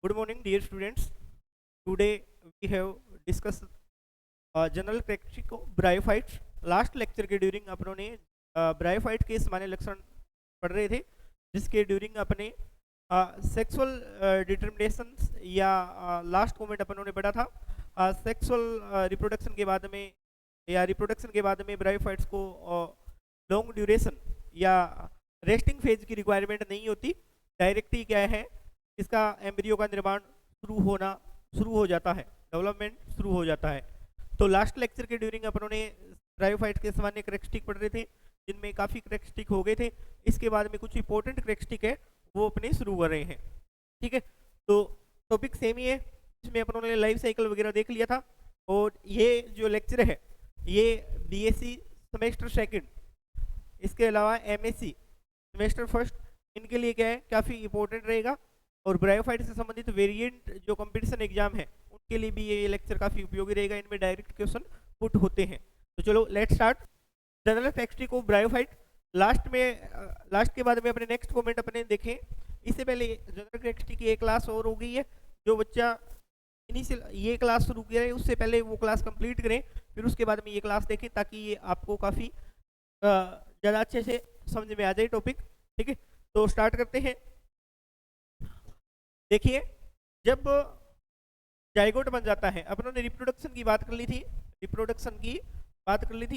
Good morning, dear students. Today we have discussed general characteristic of bryophytes. Last lecture के during अपनों ने bryophyte के सामान्य लक्षण पढ़ रहे थे, जिसके ड्यूरिंग अपने सेक्सुअल डिटर्मिनेशन या लास्ट मोमेंट अपनों ने पढ़ा था सेक्सुअल रिप्रोडक्शन के बाद में या रिप्रोडक्शन के बाद में ब्रायोफाइट्स को लॉन्ग ड्यूरेशन या रेस्टिंग फेज की रिक्वायरमेंट नहीं होती। डायरेक्टली क्या है, इसका एम्ब्रियो का निर्माण शुरू हो जाता है, डेवलपमेंट शुरू हो जाता है। तो लास्ट लेक्चर के ड्यूरिंग अपनों ने ब्रायोफाइट के सामान्य करैक्टरिस्टिक पढ़ रहे थे, जिनमें काफ़ी करैक्टरिस्टिक हो गए थे। इसके बाद में कुछ इंपॉर्टेंट करैक्टरिस्टिक है वो अपने शुरू कर रहे हैं। ठीक है, तो टॉपिक सेम ही है, इसमें अपनों ने लाइफ साइकिल वगैरह देख लिया था। और ये जो लेक्चर है ये बीएससी सेमेस्टर सेकंड, इसके अलावा एमएससी सेमेस्टर फर्स्ट, इनके लिए क्या है काफ़ी इंपॉर्टेंट रहेगा। और ब्रायोफाइट से संबंधित वेरिएंट जो कंपटीशन एग्जाम है उनके लिए भी ये लेक्चर काफ़ी उपयोगी रहेगा, इनमें डायरेक्ट क्वेश्चन पुट होते हैं। तो चलो let's start. General characteristic of bryophyte last के बाद में अपने नेक्स्ट कमेंट अपने देखें। इससे पहले जनरल कैरेक्टरिस्टिक की एक क्लास और हो गई है, जो बच्चा इनिशियल ये क्लास शुरू किया है उससे पहले वो क्लास कंप्लीट करें, फिर उसके बाद में ये क्लास देखें, ताकि ये आपको काफ़ी ज़्यादा अच्छे से समझ में आ जाए टॉपिक। ठीक है, तो स्टार्ट करते हैं। देखिए, जब जाइगोट बन जाता है, अपन ने रिप्रोडक्शन की बात कर ली थी,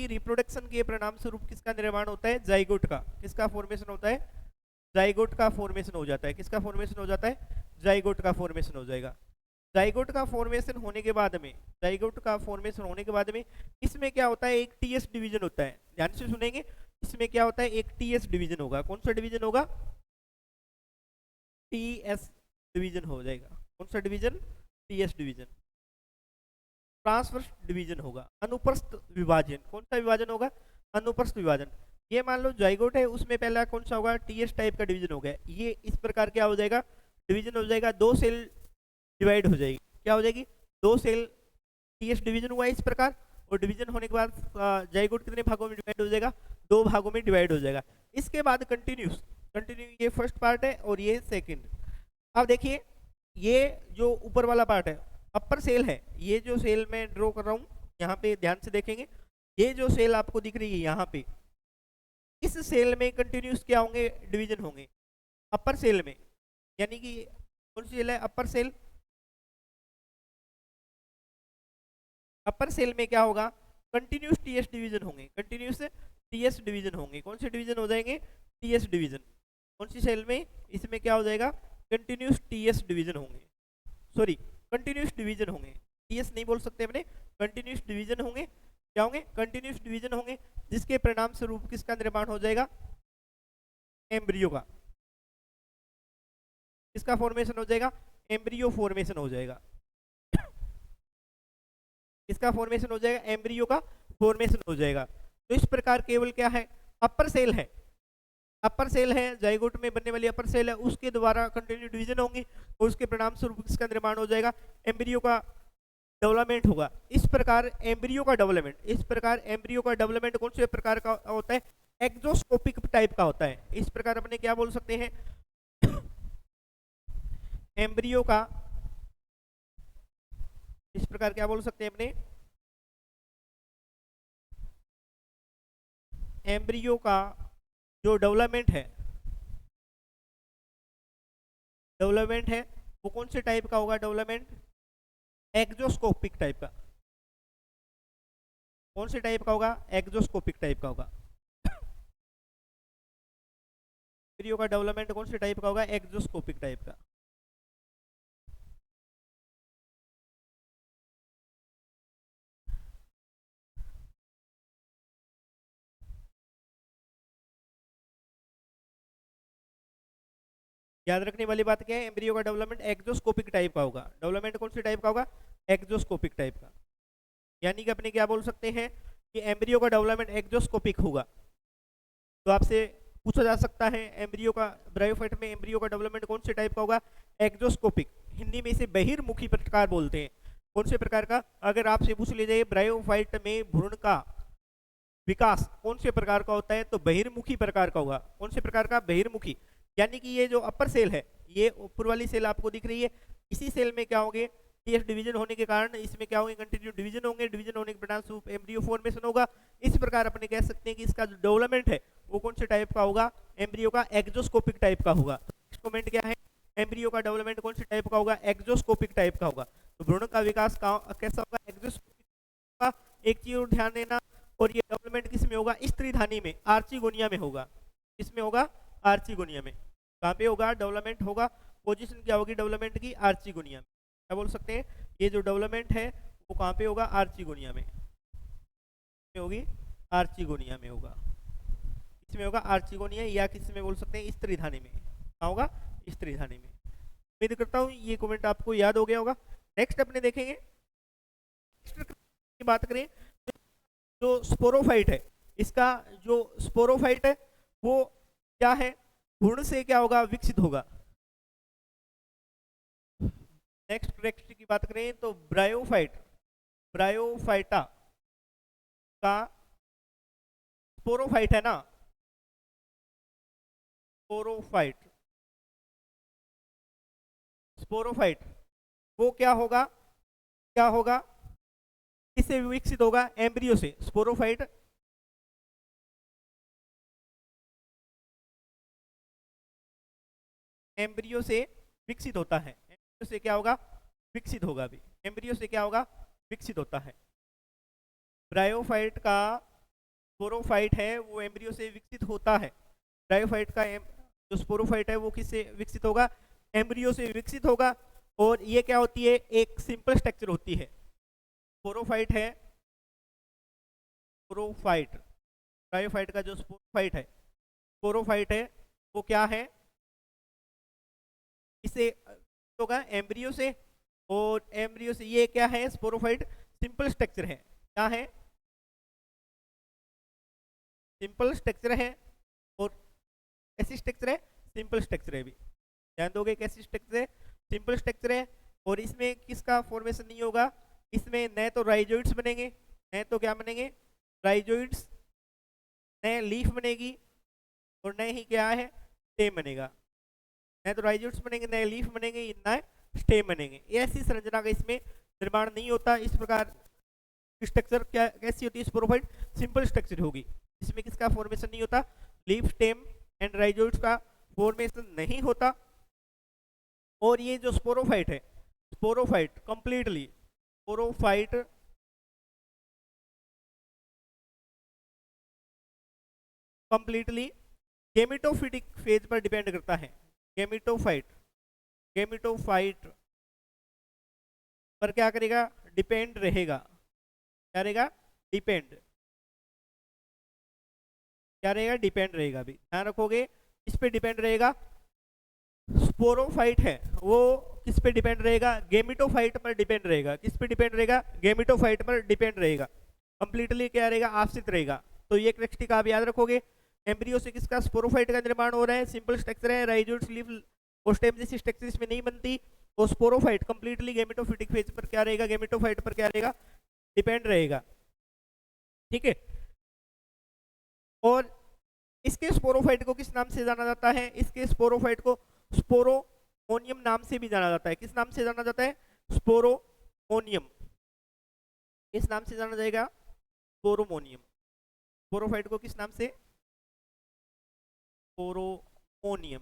रिप्रोडक्शन के परिणाम स्वरूप किसका निर्माण होता है? जाइगोट का। किसका फॉर्मेशन होता है? जाइगोट का फॉर्मेशन हो जाता है। किसका फॉर्मेशन हो जाता है? जाइगोट का फॉर्मेशन हो जाएगा। जाइगोट का फॉर्मेशन होने के बाद में इसमें क्या होता है? एक टीएस डिवीजन होता है। ध्यान से सुनेंगे, इसमें क्या होता है? एक टीएस डिवीजन होगा। कौन सा डिवीजन होगा? टीएस डिवीजन हो जाएगा। कौन सा division? TS division. Transverse division होगा। अनुप्रस्थ विभाजन। कौन सा विभाजन होगा? अनुप्रस्थ विभाजन। ये मान लो जाइगोट है, उसमें पहला कौन सा होगा? टीएस टाइप का डिवीजन हो गया। ये इस प्रकार क्या हो जाएगा? डिवीजन हो जाएगा, दो सेल डिवाइड हो जाएगी। क्या हो जाएगी? दो सेल टीएस डिवीजन हुआ इस प्रकार, और डिवीजन होने के बाद जाइगोट कितने भागों में डिवाइड हो जाएगा? दो भागों में डिवाइड हो जाएगा। इसके बाद कंटिन्यू, ये फर्स्ट पार्ट है और ये सेकंड। अब देखिए, ये जो ऊपर वाला पार्ट है अपर सेल है, ये जो सेल मैं ड्रॉ कर रहा हूँ यहाँ पे ध्यान से देखेंगे, ये जो सेल आपको दिख रही है यहाँ पे, इस सेल में कंटिन्यूस क्या होंगे? डिवीजन होंगे अपर सेल में। यानी कि कौन सी सेल है? अपर सेल। अपर सेल में क्या होगा? कंटिन्यूस टीएस डिवीजन होंगे। कंटिन्यूस टीएस डिवीजन होंगे। कौन से डिवीजन हो जाएंगे? TS division. कौन सी सेल में? इसमें क्या हो जाएगा? कंटिन्यूस टीएस डिवीजन होंगे। सॉरी, कंटिन्यूस डिवीजन होंगे, टीएस नहीं बोल सकते अपने, कंटिन्यूस डिवीजन होंगे। क्या होंगे? कंटिन्यूस डिवीजन होंगे, जिसके परिणाम स्वरूप किसका निर्माण हो जाएगा? एम्ब्रियो का। किसका फॉर्मेशन हो जाएगा? एम्ब्रियो फॉर्मेशन हो जाएगा। किसका फॉर्मेशन हो जाएगा? एम्ब्रियो का फॉर्मेशन हो जाएगा। तो इस प्रकार केवल क्या है? अपर सेल है, अपर सेल है, जाइगोट में बनने वाली अपर सेल है, उसके द्वारा कंटिन्यू डिवीजन होंगी और उसके परिणाम स्वरूप किसका निर्माण हो जाएगा? एम्ब्रियो का डेवलपमेंट होगा। इस प्रकार एम्ब्रियो का डेवलपमेंट कौन से प्रकार का होता है? एक्सोस्कोपिक टाइप का होता है। इस प्रकार अपने क्या बोल सकते हैं? एम्ब्रियो का, इस प्रकार क्या बोल सकते हैं अपने? एम्ब्रियो का जो डेवलपमेंट है वो कौन से टाइप का होगा? डेवलपमेंट एक्सोस्कोपिक टाइप का। कौन से टाइप का होगा? एक्सोस्कोपिक टाइप का होगा। एम्ब्रियो का डेवलपमेंट कौन से टाइप का होगा? एक्सोस्कोपिक टाइप का। याद रखने वाली बात क्या है? एम्ब्रियो का डेवलपमेंट एक्सोस्कोपिक टाइप का होगा। डेवलपमेंट कौन से टाइप का होगा? एक्सोस्कोपिक टाइप का। यानी कि अपने क्या बोल सकते हैं कि एम्ब्रियो का डेवलपमेंट एक्सोस्कोपिक होगा। तो आपसे पूछा जा सकता है एम्ब्रियो का, ब्रायोफाइट में एम्ब्रियो का डेवलपमेंट कौन से टाइप का होगा? एक्सोस्कोपिक। हिंदी में इसे बहिर्मुखी प्रकार बोलते हैं। कौन से प्रकार का? अगर आपसे पूछ लिया जाए ब्रायोफाइट में भ्रूण का विकास कौन से प्रकार का होता है, तो बहिर्मुखी प्रकार का होगा। कौन से प्रकार का? बहिर्मुखी। यानी कि ये जो अपर सेल है, ये ऊपर वाली सेल आपको दिख रही है, इसी सेल में क्या होंगे, टीएफ डिवीजन होने के कारण इसमें क्या होंगे, कंटिन्यू डिवीजन होंगे, डिवीजन होने के परिणामस्वरूप एम्ब्रियो फॉर्मेशन होगा। इस प्रकार अपने कह सकते हैं कि इसका जो डेवलपमेंट है वो कौन से टाइप का होगा, एम्ब्रियो का एक्जोस्कोपिक टाइप का होगा। कमेंट क्या है, एम्ब्रियो का डेवलपमेंट कौन से टाइप का होगा, एक्जोस्कोपिक टाइप का होगा। तो भ्रूण का विकास कैसा होगा, एक्जोस्कोपिक का। एक चीज और ध्यान देना, और ये डेवलपमेंट किस में होगा, स्त्रीधानी में, आर्चिगोनिया में होगा। किसमें होगा, आर्चिगोनिया में। कहाँ पे होगा डेवलपमेंट होगा, पोजीशन क्या होगी डेवलपमेंट की, आर्चिगोनिया में। क्या बोल सकते हैं, ये जो डेवलपमेंट है वो कहाँ पे होगा, आर्चिगोनिया में होगी, आर्चिगोनिया में होगा। इसमें होगा आर्चिगोनिया, या किसी में बोल सकते हैं स्त्रीधानी में। कहाँ होगा, स्त्रीधानी में। उम्मीद करता हूँ ये कमेंट आपको याद हो गया होगा। नेक्स्ट अपने देखेंगे, की बात करें जो स्पोरोफाइट है, इसका जो स्पोरोफाइट है वो क्या है, भ्रूण से क्या होगा, विकसित होगा। नेक्स्ट करेक्ट की बात करें तो ब्रायोफाइट, ब्रायोफाइटा का स्पोरोफाइट है ना, स्पोरोफाइट, स्पोरोफाइट वो क्या होगा, क्या होगा, किससे विकसित होगा, एम्ब्रियो से। स्पोरोफाइट एम्ब्रियो से विकसित होता है, एम्ब्रियो से क्या होगा, विकसित होगा भी, एम्ब्रियो से क्या होगा, विकसित होता है। ब्रायोफाइट का स्पोरोफाइट है वो एम्ब्रियो से विकसित होता है। ब्रायोफाइट का जो स्पोरोफाइट है वो किससे विकसित होगा, एम्ब्रियो से विकसित होगा। और ये क्या होती है, एक सिंपल स्ट्रक्चर होती है। स्पोरोफाइट है, स्पोरोफाइट, ब्रायोफाइट का जो स्पोरोफाइट है, स्पोरोफाइट है वो क्या है, इसे होगा एम्ब्रियो से, और एम्ब्रियो से ये क्या है, स्पोरोफाइट सिंपल स्ट्रक्चर है। क्या है, सिंपल स्ट्रक्चर है। और कैसी स्ट्रक्चर है, सिंपल स्ट्रक्चर है भी, ध्यान दोगे कैसी स्ट्रक्चर है, सिंपल स्ट्रक्चर है। और इसमें किसका फॉर्मेशन नहीं होगा, इसमें न तो राइजोइड्स बनेंगे, न तो क्या बनेंगे, राइजोइड्स, न लीफ बनेगी, और न ही क्या है, स्टेम बनेगा। न तो राइजोइड्स बनेंगे, न लीफ बनेंगे, न स्टेम बनेंगे। ऐसी संरचना का इसमें निर्माण नहीं होता। इस प्रकार स्ट्रक्चर क्या कैसी होती है, स्पोरोफाइट सिंपल स्ट्रक्चर होगी। इसमें किसका फॉर्मेशन नहीं होता, लीफ, स्टेम एंड राइजोइड्स का फॉर्मेशन नहीं होता। और ये जो स्पोरोफाइट है, sporophyte completely, sporophyte completely gametophytic phase पर डिपेंड करता है। गेमिटोफाइट, गेमिटोफाइट पर क्या करेगा, डिपेंड रहेगा। क्या रहेगा, डिपेंड, क्या रहेगा, डिपेंड रहेगा भी, ध्यान रखोगे इस पे डिपेंड रहेगा। स्पोरोफाइट है वो किस पे डिपेंड रहेगा, गेमिटोफाइट पर डिपेंड रहेगा। किस पे डिपेंड रहेगा, गेमिटोफाइट पर डिपेंड रहेगा। कंप्लीटली क्या रहेगा, आश्रित रहेगा। तो ये करेक्टिक आप याद रखोगे। एम्ब्रियो से किसका, स्पोरोफाइट का निर्माण हो रहा है, सिंपल स्ट्रक्चर है, राइजोइड्स, लीफ और स्टेम जैसी स्ट्रक्चर इसमें नहीं बनती। और स्पोरोफाइट कंप्लीटली गेमिटोफिटिक फेज पर क्या रहेगा, गेमिटोफाइट पर क्या रहेगा, डिपेंड रहेगा। ठीक है। और इसके स्पोरोफाइट को किस नाम से जाना जाता है, इसके स्पोरोफाइट को स्पोरोमोनियम नाम से भी जाना जाता है। किस नाम से जाना जाता है, स्पोरोमोनियम, इस नाम से जाना जाएगा, स्पोरोमोनियम। स्पोरोफाइट को किस नाम से, स्पोरोमोनियम।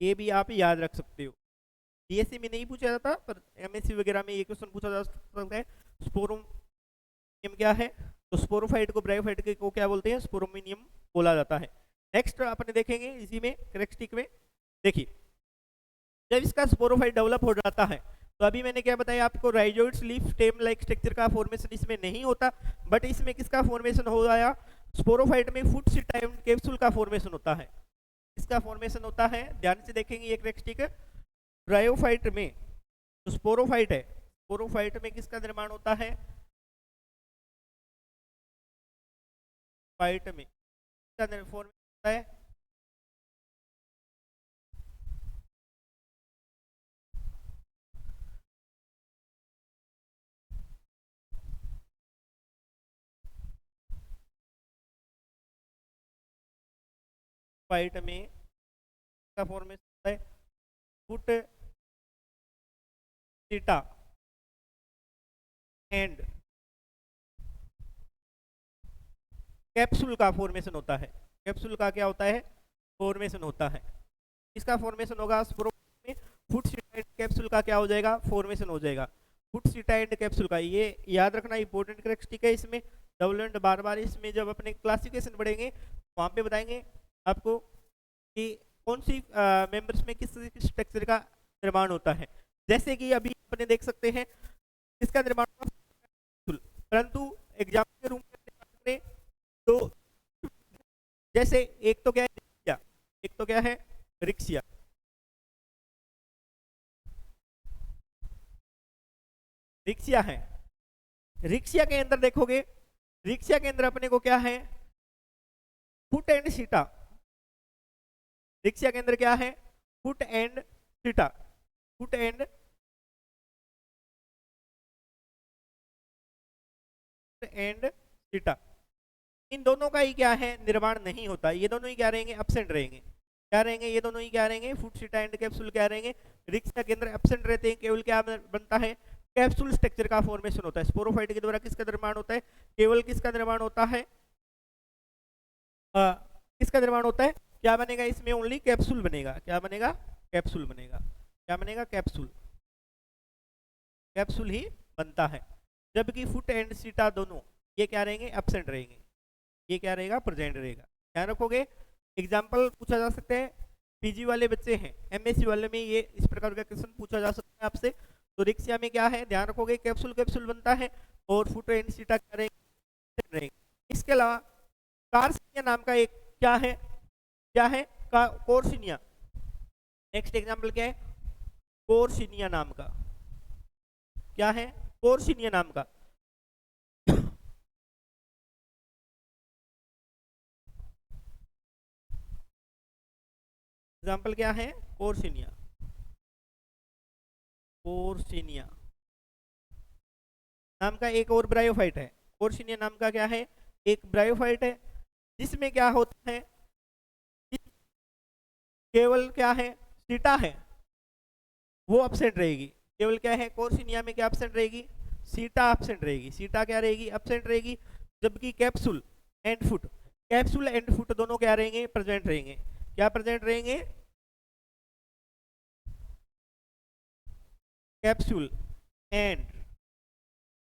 ये भी आप याद रख सकते हो, बीएससी में नहीं पूछा जाता पर एमएससी वगैरह में ये क्वेश्चन पूछा जा सकता है। स्पोरोमोनियम क्या है, तो स्पोरोफाइट को ब्रायोफाइट को क्या बोलते हैं, स्पोरोमोनियम बोला जाता है। नेक्स्ट अपने देखेंगे इसी में करेक्टिक में, देखिए जब इसका स्पोरोफाइट डेवलप हो जाता है तो अभी मैंने क्या बताया आपको, rhizoids, leaf, stem like structure का फॉर्मेशन इसमें नहीं होता। बट इसमें किसका फॉर्मेशन हो गया, स्पोरोफाइट में फुट टाइम कैप्सूल का फॉर्मेशन होता है। इसका फॉर्मेशन होता है, ध्यान से देखेंगे ये करेक्टिक, ब्रायोफाइट में जो स्पोरोफाइट है, स्पोरोफाइट में किसका निर्माण होता है, फाइट में किसका फॉर्मेशन होता है, फाइट में का फॉर्मेशन होता है, फुट सीटा एंड कैप्सूल का फॉर्मेशन होता है। कैप्सूल का क्या होता है? फॉर्मेशन होता है। इसका फॉर्मेशन होगा में फुट सीटा एंड कैप्सूल का क्या हो जाएगा? फॉर्मेशन हो जाएगा। फुट सीटा एंड कैप्सूल का ये याद रखना इंपॉर्टेंट कैरेक्टरिस्टिक है। इसमें डबल एंड बार बार इसमें जब अपने क्लासिफिकेशन पढ़ेंगे वहां पे बताएंगे आपको कि कौन सी मेंबर्स में किस स्ट्रक्चर का निर्माण होता है। जैसे कि अभी अपने देख सकते हैं इसका निर्माण, परंतु एग्जाम के रूम में तो जैसे एक तो क्या है, एक तो क्या है रिक्सिया। रिक्सिया है, रिक्सिया के अंदर देखोगे, रिक्सिया के अंदर अपने को क्या है? फुट एंड सीटा। रिक्सिया के अंदर क्या है? फुट एंड सीटा। फुट एंड सीटा, इन दोनों का ही क्या है? निर्माण नहीं होता। ये दोनों ही क्या रहेंगे? एब्सेंट रहेंगे। क्या रहेंगे? ये दोनों ही क्या रहेंगे? फुट सीटा एंड कैप्सूल क्या रहेंगे? रिक्सिया के अंदर एब्सेंट रहते हैं। केवल क्या बनता है? कैप्सूल स्ट्रक्चर का फॉर्मेशन होता है। स्पोरोफाइट के द्वारा किसका निर्माण होता है? केवल किसका निर्माण होता है? किसका निर्माण होता है? क्या बनेगा इसमें? ओनली कैप्सूल बनेगा। क्या बनेगा? कैप्सूल बनेगा। क्या बनेगा? कैप्सूल। कैप्सूल ही बनता है। जबकि फुट एंड सीटा दोनों ये क्या रहेंगे? एब्सेंट रहेंगे। ये क्या रहेगा? प्रेजेंट रहेगा। ध्यान रखोगे। एग्जाम्पल पूछा जा सकते हैं, पीजी वाले बच्चे हैं, एमएससी वाले में ये इस प्रकार का क्वेश्चन पूछा जा सकता है आपसे। तो रिक्सिया में क्या है? ध्यान रखोगे कैप्सूल कैप्सूल बनता है और फुट एंड सीटा क्या रहेंगे? इसके अलावा कार्सिनिया नाम का एक क्या है? क्या है? कोर्सिनिया। नेक्स्ट एग्जाम्पल क्या है? कोर्सिनिया नाम का। क्या है? कोर्सिनिया नाम का। एग्जाम्पल क्या है? कोर्सिनिया। कोर्सिनिया नाम का एक और ब्रायोफाइट है। कोर्सिनिया नाम का क्या है? एक ब्रायोफाइट है, जिसमें क्या होता है? केवल क्या है? सीटा है वो एब्सेंट रहेगी। केवल क्या है? कोर्सिनिया में क्या एब्सेंट रहेगी? सीटा एब्सेंट रहेगी। सीटा क्या रहेगी? एब्सेंट रहेगी। जबकि capsule and foot, capsule and foot दोनों क्या रहेंगे? प्रेजेंट रहेंगे। क्या प्रेजेंट रहेंगे? कैप्सूल एंड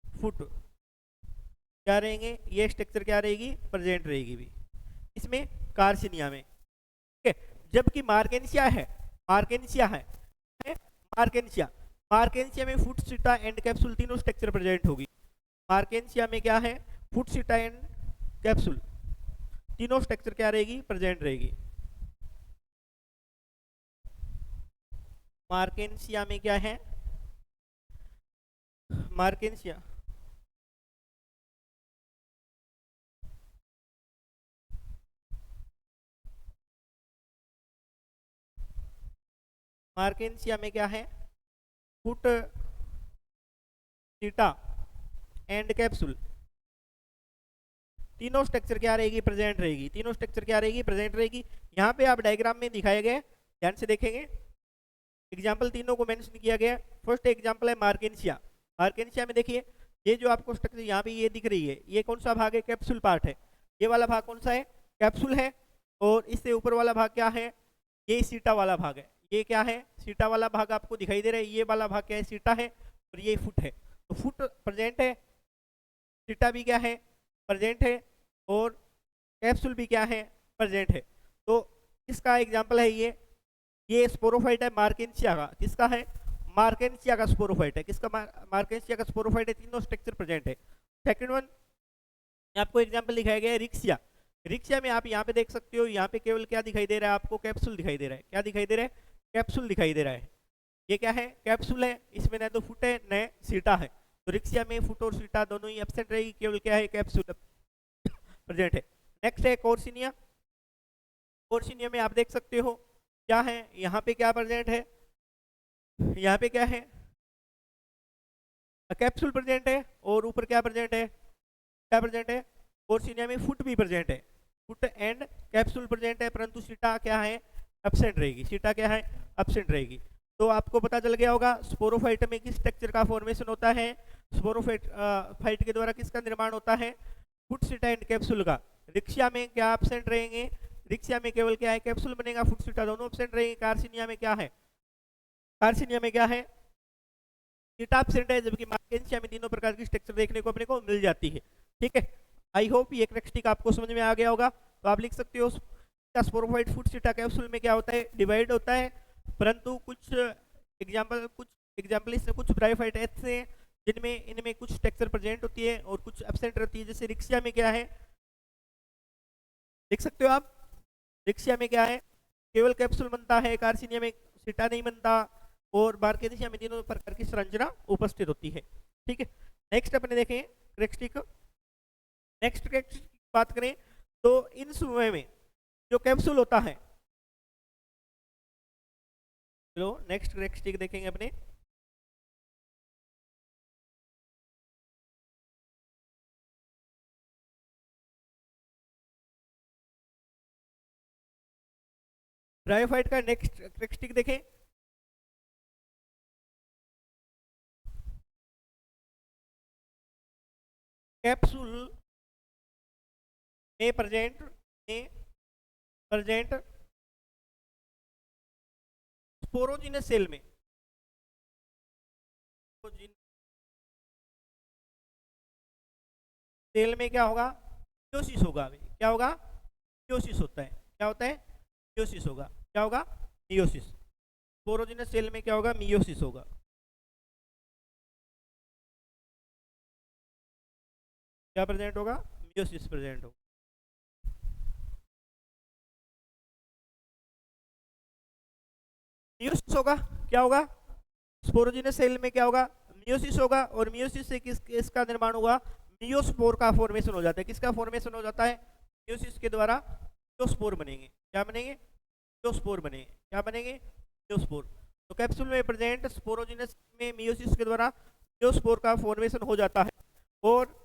फुट क्या रहेंगे? ये स्ट्रक्चर क्या रहेगी? प्रेजेंट रहेगी भी इसमें, कार्सिनिया में। ठीक है। जबकि मार्केंसिया है, मार्केंसिया है, मार्केंसिया, मार्केंसिया में फुट सीटा एंड कैप्सूल तीनों स्ट्रक्चर प्रेजेंट होगी। मार्केंसिया में क्या है? फुट सीटा एंड कैप्सूल तीनों स्ट्रक्चर क्या रहेगी? प्रेजेंट रहेगी। मार्केंसिया में क्या है? मार्केंसिया मार्केंसिया में क्या है? फुट सीटा एंड कैप्सूल तीनों स्ट्रक्चर क्या रहेगी? प्रेजेंट रहेगी। तीनों स्ट्रक्चर क्या रहेगी? प्रेजेंट रहेगी। यहाँ पे आप डायग्राम में दिखाए गए, ध्यान से देखेंगे, एग्जाम्पल तीनों को मेंशन किया गया। फर्स्ट एग्जाम्पल है मार्केंसिया। मार्केंसिया में देखिए ये जो आपको स्ट्रक्चर यहाँ पे ये दिख रही है, ये कौन सा भाग है? कैप्सूल पार्ट है। ये वाला भाग कौन सा है? कैप्सूल है। और इससे ऊपर वाला भाग क्या है? ये सीटा वाला भाग है। ये क्या है? सीटा वाला भाग आपको दिखाई दे रहा है। ये वाला भाग क्या है? सीटा है। और ये फुट है। तो फुट प्रेजेंट है, सीटा भी क्या है? प्रेजेंट है, और कैप्सूल भी क्या है? प्रेजेंट है। तो किसका एग्जाम्पल है ये स्पोरोफाइट है मार्केंसिया का। किसका है? मार्केंसिया का स्पोरोफाइट है। किसका? मार्केंसिया का स्पोरोफाइट है। तीनों स्ट्रक्चर प्रेजेंट है। सेकंड वन आपको एग्जांपल दिखाया गया है रिक्सिया। रिक्सिया में आप यहाँ पे देख सकते हो, यहाँ पे केवल क्या दिखाई दे रहा है आपको? कैप्सूल दिखाई दे रहा है। क्या दिखाई दे रहा है? कैप्सूल दिखाई दे रहा है। ये क्या है? कैप्सूल है। इसमें न तो फुट है न सीटा है। तो रिक्सिया में फुट और सीटा दोनों ही एब्सेंट रहेगी, केवल क्या है? कैप्सूल प्रेजेंट है। नेक्स्ट है कोर्सिनिया। कोर्सिनिया में आप देख सकते हो क्या है? यहाँ पे क्या प्रेजेंट है? यहाँ पे क्या है? कैप्सूल प्रेजेंट है। और ऊपर क्या प्रेजेंट है? क्या प्रेजेंट है? कोर्सिनिया में फुट भी प्रेजेंट है। फुट एंड कैप्सूल प्रेजेंट है, परंतु सीटा क्या है? एब्सेंट रहेगी। सीटा क्या है? एब्सेंट रहेगी। तो आपको पता चल गया होगा स्पोरोफाइट में किस स्ट्रक्चर का फॉर्मेशन होता है, स्पोरोफाइट फाइट के द्वारा किसका निर्माण होता है, फुटसिटा एंड कैप्सूल का। रिक्शिया में क्या एब्सेंट रहेंगे, रिक्शिया में केवल क्या है, कैप्सूल बनेगा, फुटसिटा दोनों एब्सेंट रहेंगे। कार्सिनिया में क्या है, कार्सिनिया में क्या है, सीटा एब्सेंट है, जबकि मार्केंसिया में तीनों प्रकार की स्ट्रक्चर देखने को अपने को मिल जाती है। ठीक है, आई होप ये कैरेक्टरिस्टिक आपको समझ में आ गया होगा। तो आप लिख सकते हो स्पोरोफाइट फुटसिटा कैप्सूल में क्या होता है, डिवाइड होता है, परंतु कुछ एग्जाम्पल इससे कुछ ब्रायोफाइट ऐसे हैं जिनमें इनमें कुछ स्ट्रक्चर प्रेजेंट होती है और कुछ एब्सेंट रहती है। जैसे रिक्शिया में क्या है, देख सकते हो आप, रिक्शिया में क्या है, केवल कैप्सूल बनता है, कार्सिनिया में सीटा नहीं बनता, और मार्केंसिया में तीनों प्रकार की संरचना उपस्थित होती है। ठीक है, नेक्स्ट अपने देखें कैरेक्टरिस्टिक, नेक्स्ट कैरेक्टरिस्टिक की बात करें तो इन समूह में जो कैप्सूल होता है, चलो नेक्स्ट कैरेक्टरिस्टिक देखेंगे अपने। ब्रायोफाइट का नेक्स्ट कैरेक्टरिस्टिक देखें, कैप्सूल में प्रेजेंट स्पोरोजिनस सेल में, सेल में क्या होगा, मियोसिस होगा। क्या होगा, मियोसिस होता है, क्या होता है, मियोसिस होगा। क्या होगा, मियोसिस। स्पोरोजिनस सेल में क्या होगा, मियोसिस होगा। क्या प्रेजेंट होगा, मियोसिस प्रेजेंट होगा। मियोसिस होगा, क्या होगा, स्पोरोजिनस सेल में क्या होगा, मियोसिस होगा, और मियोसिस से किसका निर्माण होगा, मियोस्पोर का फॉर्मेशन हो जाता है। किसका फॉर्मेशन हो जाता है, मियोसिस के द्वारा मियोस्पोर बनेंगे। क्या बनेंगे, मियोस्पोर बनेंगे। क्या बनेंगे, मियोस्पोर। तो कैप्सूल में प्रेजेंट स्पोरोजिनस में मियोसिस के द्वारा मियोस्पोर का फॉर्मेशन हो जाता है, और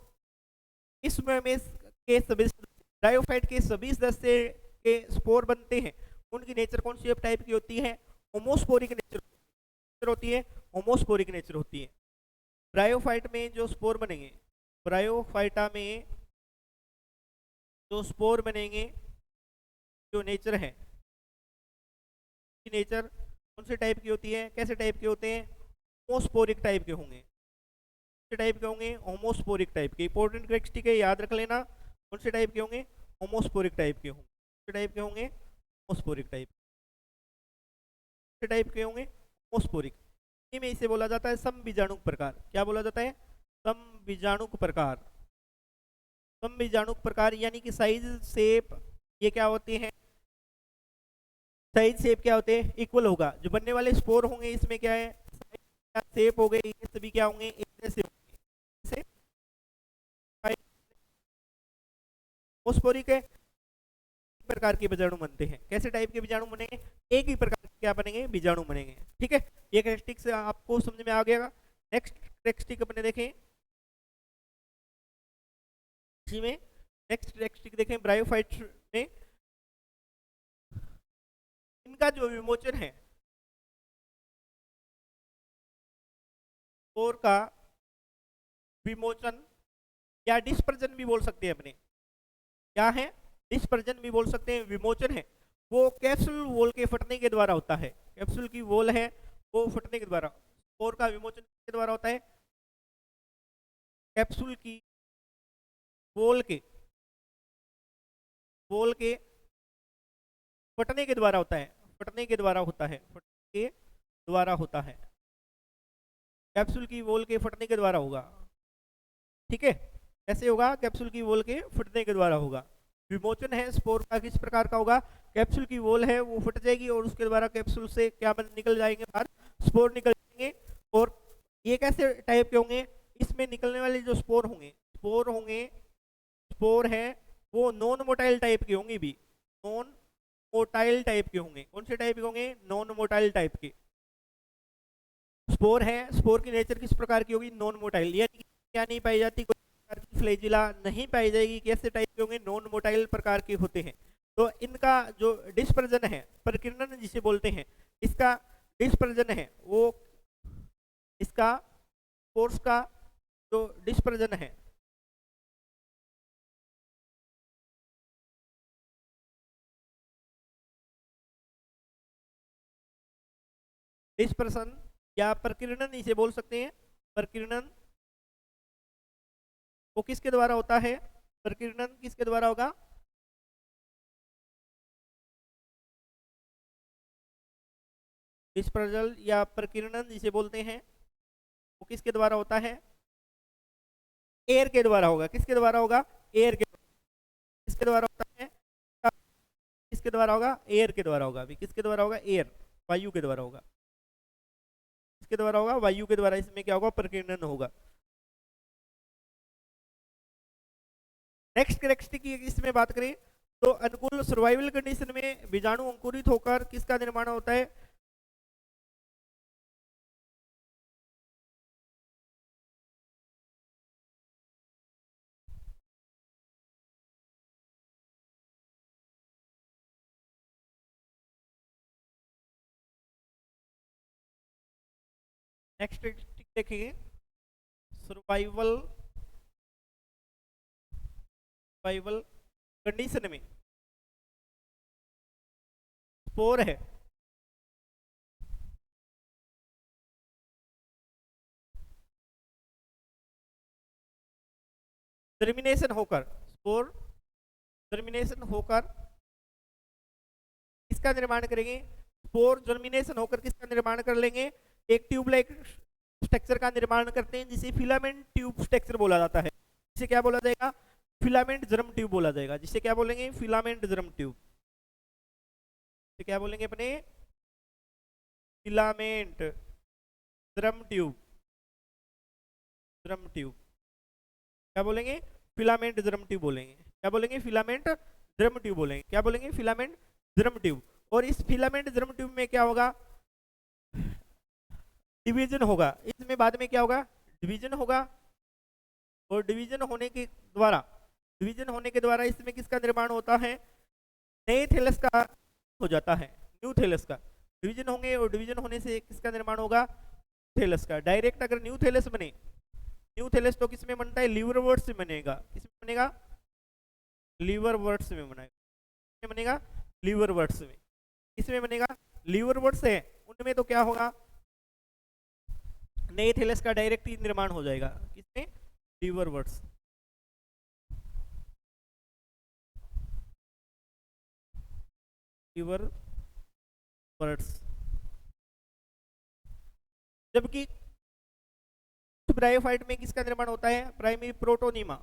इसमें के सभी ब्रायोफाइट के सभी सदस्य के स्पोर बनते हैं। उनकी नेचर कौन सी टाइप की होती है, होमोस्पोरिक नेचर होती है, होमोस्पोरिक नेचर होती है। ब्रायोफाइट में जो स्पोर बनेंगे, ब्रायोफाइटा में जो स्पोर बनेंगे, जो नेचर है, नेचर कौन से टाइप की होती है, कैसे टाइप के होते हैं, होमोस्पोरिक टाइप के होंगे। टाइप के होंगे, होमोस्पोरिक टाइप के। इंपॉर्टेंट कैरेक्टरिस्टिक है, याद रख लेना। कौन से टाइप के होंगे, होमोस्पोरिक टाइप के होंगे। टाइप के होंगे, होमोस्पोरिक टाइप के होंगे, होमोस्पोरिक। में इसे बोला जाता है समबीजाणुक प्रकार। क्या बोला जाता है, समबीजाणुक प्रकार। समबीजाणुक प्रकार यानी कि साइज शेप ये क्या होते हैं, साइज शेप क्या होते हैं, इक्वल होगा। जो बनने वाले स्पोर होंगे इसमें क्या है, शेप हो गए, ये सभी क्या होंगे, एक जैसे होंगे। होमोस्पोरिक है, प्रकार के बीजाणु बनते हैं। कैसे टाइप के बीजाणु बनेंगे, एक ही प्रकार के क्या बनेंगे, बीजाणु बनेंगे। ठीक है, ये कैरेक्टरिस्टिक से आपको समझ में आ गया। नेक्स्ट कैरेक्टरिस्टिक अपने देखें, इसी में नेक्स्ट कैरेक्टरिस्टिक देखें ब्रायोफाइट में, इनका जो विमोचन है, स्पोर का विमोचन या डिस्पर्जन भी बोल सकते हैं अपने, क्या है, डिस्पर्जन भी बोल सकते हैं, विमोचन है, वो कैप्सूल वॉल के फटने के द्वारा होता है। कैप्सूल की वॉल है वो फटने के द्वारा, स्पोर का विमोचन के द्वारा होता है, कैप्सूल की वॉल के फटने के द्वारा होता है, फटने के द्वारा होता है, फटने के द्वारा होता है, कैप्सूल की वॉल के फटने के द्वारा होगा। ठीक है, ऐसे होगा, कैप्सूल की वॉल के फटने के द्वारा होगा। विमोचन है स्पोर का किस प्रकार का होगा, कैप्सूल की वॉल है वो फट जाएगी और उसके द्वारा कैप्सूल से क्या निकल जाएंगे बाहर, स्पोर निकल जाएंगे। और ये कैसे टाइप के होंगे, इसमें निकलने वाले जो स्पोर है वो नॉन मोटाइल टाइप के होंगे, भी नॉन मोटाइल टाइप के होंगे। कौन से टाइप के होंगे, नॉन मोटाइल टाइप के। स्पोर है, स्पोर की नेचर किस प्रकार की होगी, नॉन मोटाइल, यानी क्या नहीं पाई जाती, कोई प्रकार की फ्लैजिला नहीं पाई जाएगी। कैसे टाइप के होंगे, नॉन मोटाइल प्रकार के होते हैं। तो इनका जो डिस्पर्जन है, प्रकीर्णन जिसे बोलते हैं, इसका डिस्पर्जन है वो इसका फोर्स का जो डिस्पर्जन है डिस्पर्सन या प्रकीर्णन इसे बोल सकते हैं। प्रकीर्णन वो किसके द्वारा होता है? प्रकीर्णन किसके द्वारा होगा? डिस्पर्जल या प्रकीर्णन जिसे बोलते हैं वो किसके द्वारा होता है? एयर के द्वारा होगा। किसके द्वारा होगा? एयर के। किसके द्वारा होता है? किसके द्वारा होगा? एयर के द्वारा होगा। अभी किसके द्वारा होगा? एयर, वायु के द्वारा होगा। किसके द्वारा होगा? वायु के द्वारा। इसमें क्या होगा? प्रकीर्णन होगा। नेक्स्ट कैरेक्टरिस्टिक की इसमें बात करें तो अनुकूल सर्वाइवल कंडीशन में बीजाणु अंकुरित होकर किसका निर्माण होता है? नेक्स्ट कैरेक्टरिस्टिक देखिए, सर्वाइवल सर्वाइवल कंडीशन में स्पोर है जर्मिनेशन होकर, स्पोर जर्मिनेशन होकर किसका निर्माण करेंगे? स्पोर जर्मिनेशन होकर किसका निर्माण कर लेंगे? एक ट्यूब लाइक स्ट्रक्चर का निर्माण करते हैं जिसे फिलामेंट ट्यूब स्ट्रक्चर बोला जाता है। जिसे क्या बोला जाएगा? फिलामेंट जर्म ट्यूब बोला जाएगा। जिसे क्या बोलेंगे? Filament germ tube. तो क्या बोलेंगे अपने? Filament germ tube. Germ tube क्या बोलेंगे? फिलामेंट जर्म ट्यूब बोलेंगे। क्या बोलेंगे? फिलामेंट जर्म ट्यूब बोलेंगे। क्या बोलेंगे? Filament germ tube. और इस फिलामेंट जर्म ट्यूब में क्या होगा? डिवीजन होगा। इसमें बाद में क्या होगा? डिवीजन होगा। और डिवीजन होने के द्वारा इसमें किसका निर्माण होता है? नए थैलस का हो जाता है, न्यू थैलस का। डिवीजन होंगे और डिवीजन होने से किसका निर्माण होगा? थैलस का। डायरेक्ट अगर न्यू थैलस बने, न्यू थैलस तो किसमें बनता है? लीवर वर्ड्स में बनेगा। किसमें बनेगा? लीवर वर्ड्स में बनेगा लीवर वर्ड्स में। इसमें बनेगा लीवर वर्ड्स है, उनमें तो क्या होगा? नए थैलस का डायरेक्ट ही निर्माण हो जाएगा। किसमें? Liverworts. Liverworts. जबकि ब्रायोफाइट में किसका निर्माण होता है? Primary protonema.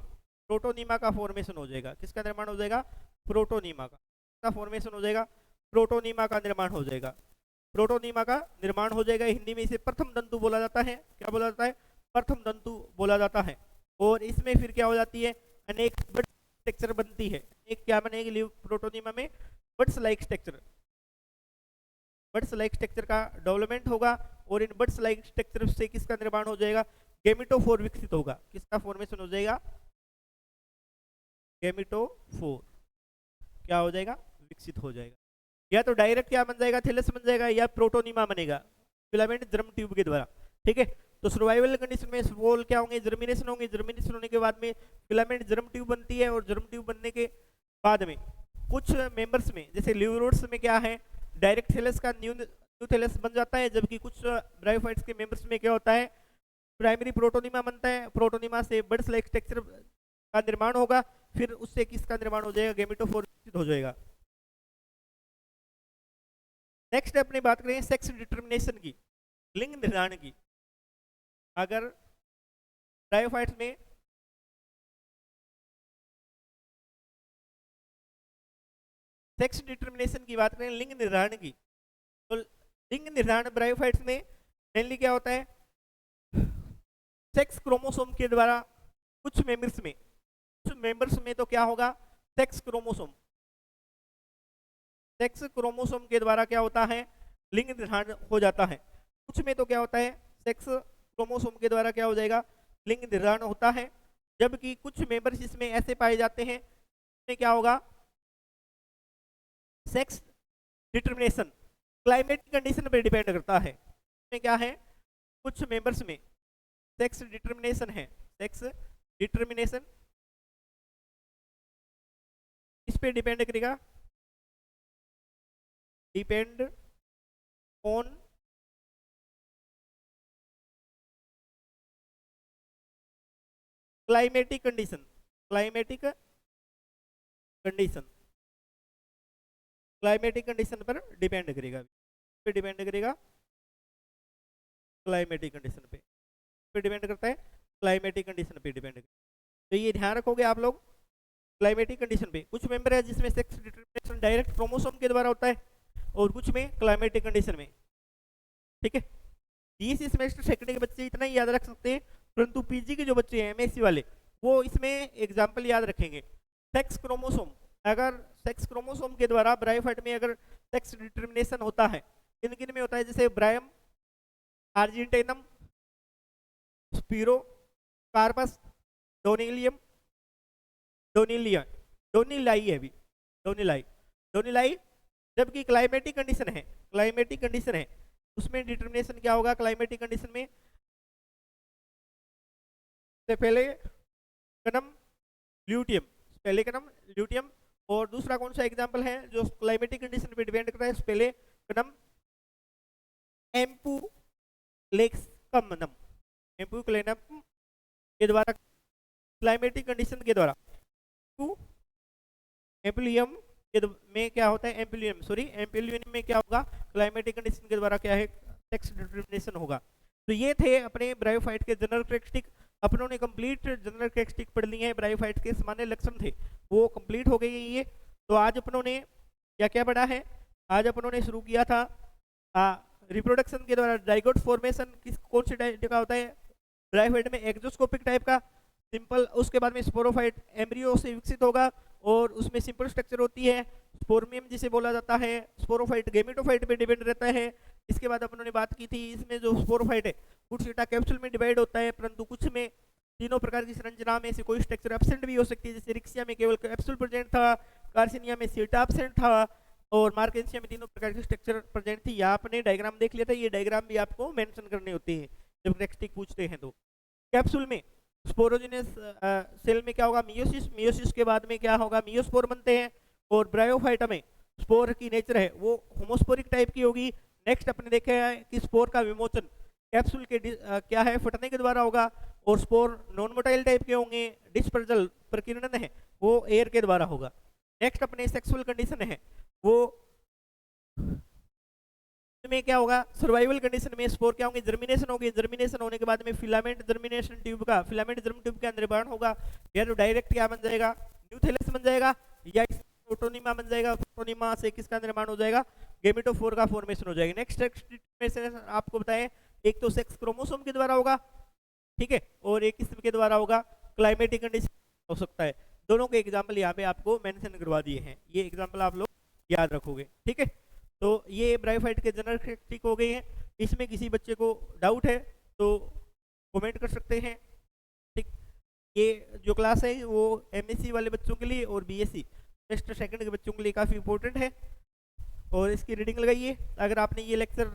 प्रोटोनीमा का फॉर्मेशन हो जाएगा। किसका निर्माण हो जाएगा? प्रोटोनीमा का फॉर्मेशन हो जाएगा। प्रोटोनीमा का निर्माण हो जाएगा। प्रोटोनीमा का निर्माण हो जाएगा। हिंदी में इसे प्रथम दंतु बोला जाता है। क्या बोला जाता है? प्रथम दंतु बोला जाता है। और इसमें फिर क्या हो जाती है? अनेक बड्स स्ट्रक्चर बनती है। एक क्या बनेगी प्रोटोनीमा में? Buds like structure. Buds like structure का डेवलपमेंट होगा और इन बड्स लाइक स्ट्रक्चर से किसका निर्माण हो जाएगा? गेमिटोफोर विकसित होगा। किसका फॉर्मेशन हो जाएगा? गेमिटोफोर क्या हो जाएगा? विकसित हो जाएगा। या तो डायरेक्ट क्या बन जाएगा? थैलस बन जाएगा, या प्रोटोनीमा बनेगा फिलामेंट जर्म ट्यूब के द्वारा। ठीक है, तो सर्वाइवल कंडीशन में स्पोर क्या होंगे? जर्मिनेशन होंगे। जर्मिनेशन होने के बाद में फिलामेंट जर्म ट्यूब बनती है। और जर्म ट्यूब बनने के बाद में कुछ मेंबर्स में, जैसे ल्यूरोड्स में क्या है? डायरेक्ट थैलस का न्यू थैलस बन जाता है। जबकि कुछ ब्रायोफाइट्स के मेंबर्स में क्या होता है? प्राइमरी प्रोटोनीमा बनता है। प्रोटोनीमा से बड्स लाइक स्ट्रक्चर का निर्माण होगा। फिर उससे किसका निर्माण हो जाएगा? गेमिटोफोर हो जाएगा। नेक्स्ट अपनी बात करें सेक्स डिटर्मिनेशन की, लिंग निर्धारण की। अगर ब्रायोफाइट्स में सेक्स डिटर्मिनेशन की बात करें, लिंग निर्धारण की, तो लिंग निर्धारण ब्रायोफाइट्स में मेनली क्या होता है? सेक्स क्रोमोसोम के द्वारा कुछ मेंबर्स में तो क्या होगा? सेक्स क्रोमोसोम के द्वारा क्या होता है? लिंग निर्धारण हो जाता है। कुछ में तो क्या होता है? सेक्स क्रोमोसोम के द्वारा क्या हो जाएगा? लिंग निर्धारण होता है। जबकि कुछ मेंबर्स इसमें ऐसे पाए जाते हैं इसमें क्या होगा? सेक्स डिटर्मिनेशन क्लाइमेटिक कंडीशन पे डिपेंड करता है। इसमें क्या है, कुछ मेंबर्स में सेक्स डिटर्मिनेशन है, सेक्स डिटर्मिनेशन इस पे डिपेंड करेगा, depend on climatic condition, climatic condition, climatic condition पर डिपेंड करेगा, पे डिपेंड करेगा, क्लाइमेटिक कंडीशन पे डिपेंड करता है, क्लाइमेटिक कंडीशन पे डिपेंड करता है। तो ये ध्यान रखोगे आप लोग, क्लाइमेटिक कंडीशन पे कुछ मेंबर है जिसमें सेक्स डिटरमिनेशन डायरेक्ट क्रोमोसोम के द्वारा होता है और कुछ में क्लाइमेटिक कंडीशन में। ठीक है, इसी सेमेस्टर सेकंड के बच्चे इतना ही याद रख सकते हैं, परंतु पीजी के जो बच्चे हैं एमएससी वाले वो इसमें एग्जाम्पल याद रखेंगे। सेक्स क्रोमोसोम, अगर सेक्स क्रोमोसोम के द्वारा ब्रायोफाइट में अगर सेक्स डिटरमिनेशन होता है, किन किन में होता है, जैसे ब्रायम, आर्जेंटिनम, स्पीरो, कार्पस, डोनिलियम, डोनिलिया, डोनिलाई है अभी, डोनिलाई, डोनिलाई। जबकि क्लाइमेटिक कंडीशन है, क्लाइमेटिक कंडीशन है उसमें डिटरमिनेशन क्या होगा, क्लाइमेटिक कंडीशन में से पहले कनम ल्यूटियम, पहले कनम ल्यूटियम, और दूसरा कौन सा एग्जांपल है जो क्लाइमेटिक कंडीशन पे डिपेंड करता है, पहले कनम एम्पुलेक्सकमनम, एम्पुलेक्सकम के द्वारा क्लाइमेटिक कंडीशन के द्वारा एम्पुलियम में क्या होता है, एम्पुलियम सॉरी एम्पुलियम में क्या होगा, क्लाइमेटिक कंडीशन के द्वारा क्या है, सेक्स डिटरमिनेशन होगा। तो ये थे अपने ब्रायोफाइट के जनरल कैरेक्टरिस्टिक, अपनों ने कंप्लीट जनरल कैरेक्टरिस्टिक पढ़ ली है, ब्रायोफाइट के सामान्य लक्षण थे वो कंप्लीट हो गई है ये। तो आज अपनों ने क्या क्या पढ़ा है, आज अपनों ने शुरू किया था रिप्रोडक्शन के द्वारा जाइगोट फॉर्मेशन, किस कौन से टाइप का होता है, ब्रायोफाइट में एक्सोस्कोपिक टाइप का सिंपल, उसके बाद में स्पोरोफाइट एम्ब्रियो से विकसित होगा और उसमें सिंपल स्ट्रक्चर होती है, स्पोर्मियम जिसे बोला जाता है, स्पोरोफाइट गेमेटोफाइट पे डिपेंड रहता है। इसके बाद अपनों ने बात की थी इसमें जो स्पोरोफाइट है कुछ सीटा कैप्सूल में डिवाइड होता है, परंतु कुछ में तीनों प्रकार की संरचना में से कोई स्ट्रक्चर एब्सेंट भी हो सकती है, जैसे रिक्सिया में केवल कैप्सूल प्रेजेंट था, कार्सिनिया में सीटा एब्सेंट था और मार्केंसिया में तीनों प्रकार की स्ट्रक्चर प्रेजेंट थी। यहाँ आपने डायग्राम देख लिया था, ये डायग्राम भी आपको मेंशन करने होते हैं जब टेक्स्टिक पूछते हैं। तो कैप्सूल में स्पोरोजिनस सेल में क्या होगा, मियोसिस, मियोसिस के बाद में क्या होगा, मियोस्पोर बनते हैं, और ब्रायोफाइटा में स्पोर की नेचर है वो होमोस्पोरिक टाइप की होगी। नेक्स्ट अपने देखा है कि स्पोर का विमोचन कैप्सूल के क्या है, फटने के द्वारा होगा, और स्पोर नॉन मोटाइल टाइप के होंगे, डिस्पर्जल प्रकीर्णन है वो एयर के द्वारा होगा। नेक्स्ट अपने सेक्सुअल कंडीशन है वो में क्या होगा, सर्वाइवल कंडीशन में स्पोर क्या होंगे, जर्मिनेशन होगी, जर्मिनेशन होने के बाद में फिलामेंट जर्मिनेशन ट्यूब का, फिलामेंट जर्म ट्यूब का निर्माण होगा, या तो डायरेक्ट क्या बन जाएगा, न्यूथेलस बन जाएगा, या प्रोटोनिमा बन जाएगा, प्रोटोनिमा से किसका निर्माण हो जाएगा, गेमेटोफोर का फॉर्मेशन हो जाएगा। नेक्स्ट आपको बताएं, एक तो सेक्स क्रोमोसोम के द्वारा होगा, ठीक है, और एक किस्म के द्वारा होगा क्लाइमेटिक कंडीशन हो सकता है। दोनों के एग्जाम्पल यहाँ पे आपको मेंशन करवा दिए हैं, ये एग्जाम्पल आप लोग याद रखोगे। ठीक है, तो ये ब्रायोफाइट के जनरल कैरेक्टरिस्टिक हो गए हैं। इसमें किसी बच्चे को डाउट है तो कमेंट कर सकते हैं। ठीक, ये जो क्लास है वो एमएससी वाले बच्चों के लिए और बीएससी सेमेस्टर सेकंड के बच्चों के लिए काफ़ी इंपॉर्टेंट है, और इसकी रीडिंग लगाइए। अगर आपने ये लेक्चर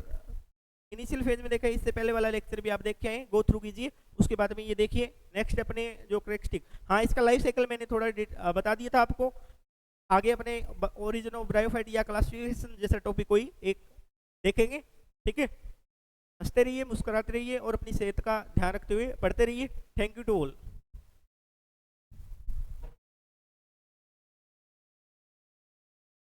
इनिशियल फेज में देखा है, इससे पहले वाला लेक्चर भी आप देख के आए, गो थ्रू कीजिए, उसके बाद में ये देखिए। नेक्स्ट अपने जो कैरेक्टरिस्टिक, हाँ इसका लाइफ साइकिल मैंने थोड़ा बता दिया था आपको। आगे अपने ओरिजिन ऑफ ब्रायोफाइट या क्लासिफिकेशन जैसा टॉपिक कोई एक देखेंगे। ठीक है, हंसते रहिए, मुस्कुराते रहिए और अपनी सेहत का ध्यान रखते हुए पढ़ते रहिए। Thank you to all.